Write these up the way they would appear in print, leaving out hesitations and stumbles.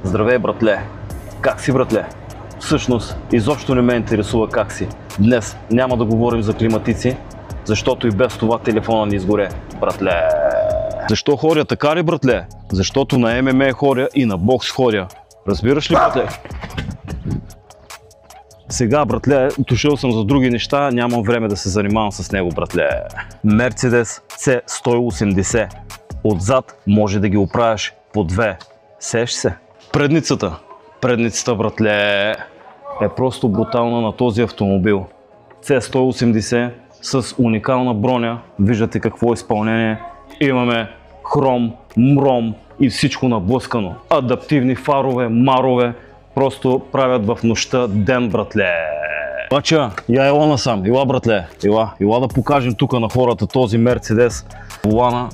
Здравей, братле! Как си, братле? Всъщност, изобщо не ме интересува как си. Днес няма да говорим за климатици, защото и без това телефона ни изгоре, братле. Защо ходя така ли, братле? Защото на ММА ходя и на бокс ходя. Разбираш ли, братле? Сега, братле, дошъл съм за други неща, нямам време да се занимавам с него, братле. Мерцедес C180. Отзад може да ги оправяш по две. Сеш се. Предницата, братле, е просто брутална на този автомобил. C180 с уникална броня. Виждате какво изпълнение. Имаме хром, мром и всичко наблъскано. Адаптивни фарове, марове. Просто правят в нощта ден, братле. Бача, я ела насам. Ела, братле. Ела да покажем тук на хората този Мерцедес. Волана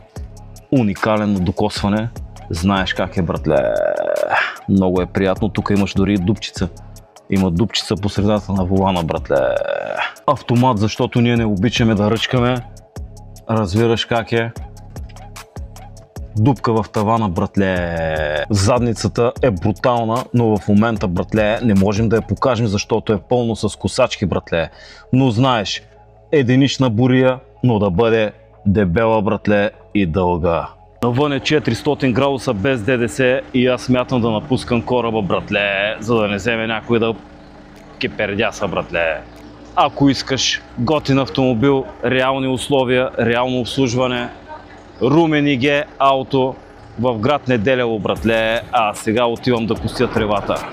уникален на докосване. Знаеш как е, братле. Много е приятно. Тук имаш дори дупчица. Има дупчица по средата на волана, братле. Автомат, защото ние не обичаме да ръчкаме. Разбираш как е. Дупка в тавана, братле. Задницата е брутална, но в момента, братле, не можем да я покажем, защото е пълно с косачки, братле. Но знаеш, единична бурия, но да бъде дебела, братле, и дълга. Навън е 400 градуса без ДДС и аз смятам да напускам кораба, братле, за да не вземе някой да кепердяса, братле. Ако искаш готин автомобил, реални условия, реално обслужване, Румен ИГ Ауто в град Неделево, братле, а сега отивам да кося тревата.